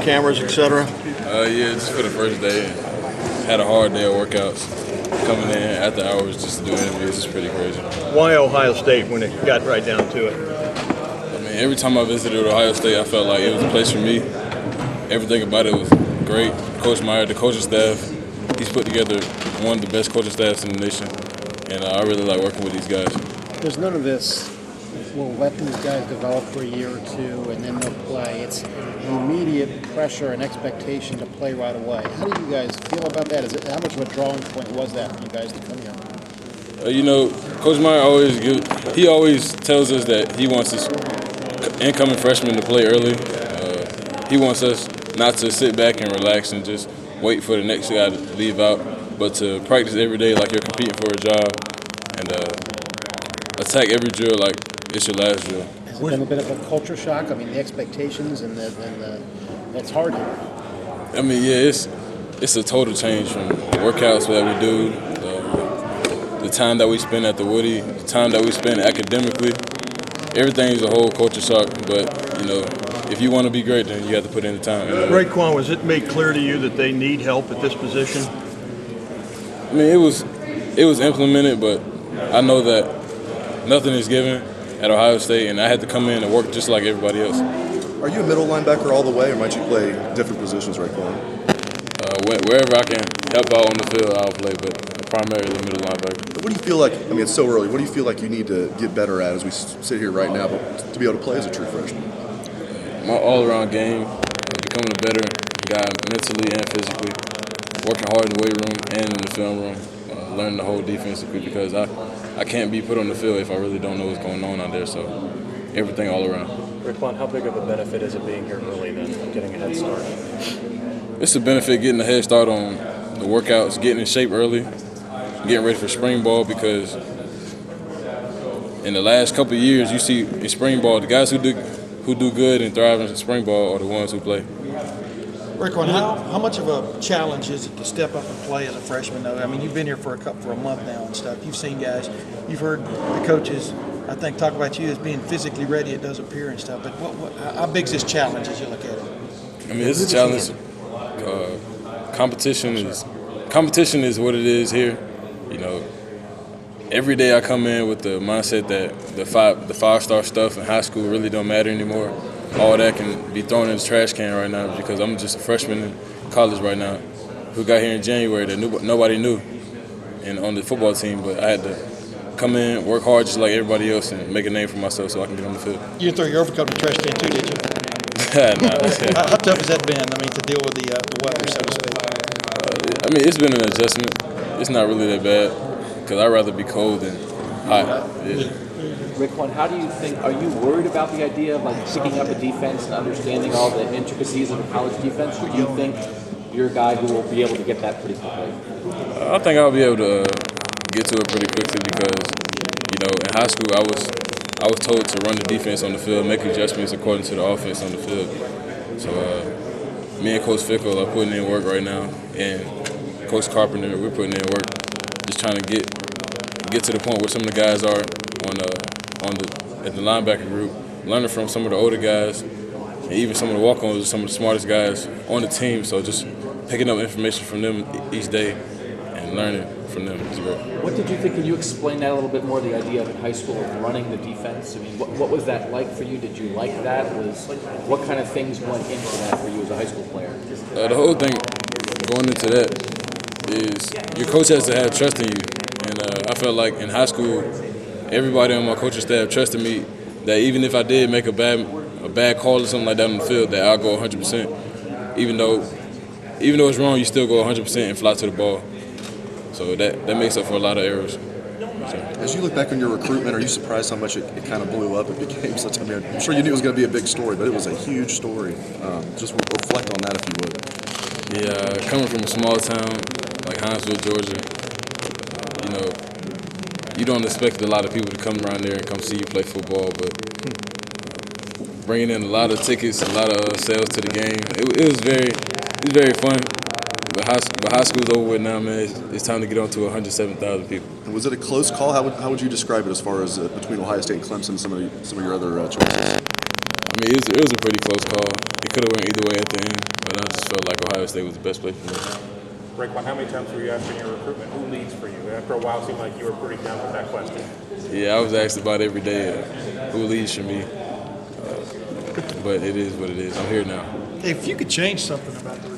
cameras, etc.? Yeah, just for the first day. Had a hard day of workouts. Coming in after hours just to do interviews is pretty crazy. Why Ohio State when it got right down to it? I mean, every time I visited Ohio State, I felt like it was a place for me. Everything about it was great. Coach Meyer, the coaching staff, he's put together one of the best coaching staffs in the nation, and I really like working with these guys. There's none of this, we'll let these guys develop for a year or two and then they'll play. It's immediate pressure and expectation to play right away. How do you guys feel about that? How much of a drawing point was that for you guys to come here? Coach Meyer always tells us that he wants his incoming freshmen to play early. He wants us not to sit back and relax and just wait for the next guy to leave out, but to practice every day like you're competing for a job and attack every drill like it's your last drill. Has it been a bit of a culture shock? I mean, the expectations and it's hard here. I mean, yeah, it's a total change from workouts that we do, the time that we spend at the Woody, the time that we spend academically. Everything's a whole culture shock, but if you want to be great, then you have to put in the time. Raekwon, was it made clear to you that they need help at this position? I mean, it was implemented, but I know that nothing is given at Ohio State, and I had to come in and work just like everybody else. Are you a middle linebacker all the way, or might you play different positions, Raekwon? Wherever I can help out on the field, I'll play, but primarily middle linebacker. What do you feel like, I mean, it's so early, what do you feel like you need to get better at as we sit here right now but to be able to play as a true freshman? My all-around game, becoming a better guy mentally and physically, working hard in the weight room and in the film room, learning the whole defensively because I can't be put on the field if I really don't know what's going on out there, so everything all around. Raekwon, how big of a benefit is it being here early then, getting a head start? It's a benefit getting a head start on the workouts, getting in shape early, getting ready for spring ball because in the last couple of years you see in spring ball the guys who do good and thrive in spring ball are the ones who play. Raekwon, how much of a challenge is it to step up and play as a freshman though? I mean, you've been here for a month now and stuff. You've seen guys, you've heard the coaches, I think, talk about you as being physically ready, it does appear and stuff, but how big's this challenge as you look at it? I mean, it's a challenge. Competition is what it is here. Every day I come in with the mindset that the five-star stuff in high school really don't matter anymore. All that can be thrown in the trash can right now because I'm just a freshman in college right now who got here in January that nobody knew and on the football team, but I had to come in, work hard just like everybody else and make a name for myself so I can get on the field. You didn't throw your overcoat in the trash can too, did you? Nah. How tough has that been, to deal with the weather, so to speak? I mean, it's been an adjustment. It's not really that bad because I'd rather be cold than hot. Yeah. Raekwon, how do you think, are you worried about the idea of picking up a defense and understanding all the intricacies of a college defense, or do you think you're a guy who will be able to get that pretty quickly? I think I'll be able to get to it pretty quickly because, in high school I was told to run the defense on the field, make adjustments according to the offense on the field. So me and Coach Fickle are putting in work right now, and Coach Carpenter, we're putting in work, just trying to get to the point where some of the guys are at the linebacker group, learning from some of the older guys, and even some of the walk-ons are some of the smartest guys on the team. So just picking up information from them each day and learning from them as well. What did you think? Can you explain that a little bit more, the idea of in high school of running the defense? I mean, what was that like for you? Did you like that? What kind of things went into that for you as a high school player? The whole thing going into that is your coach has to have trust in you. And I felt like in high school, everybody on my coaching staff trusted me that even if I did make a bad call or something like that on the field, that I'll go 100%. Even though it's wrong, you still go 100% and fly to the ball. So that makes up for a lot of errors. So. As you look back on your recruitment, are you surprised how much it kind of blew up? It became such I'm sure you knew it was going to be a big story, but it was a huge story. Just reflect on that if you would. Yeah, coming from a small town like Hinesville, Georgia, you don't expect a lot of people to come around there and come see you play football, but bringing in a lot of tickets, a lot of sales to the game, it was very fun. But high school's over with now, man. It's time to get on to 107,000 people. And was it a close call? How would you describe it as far as between Ohio State and Clemson, some of your other choices? I mean, it was a pretty close call. It could have went either way at the end. Ohio State was the best place for me. Raekwon, how many times were you asked in your recruitment, who leads for you? After a while, it seemed like you were pretty down with that question. Yeah, I was asked about every day who leads for me. But it is what it is. I'm here now. If you could change something about the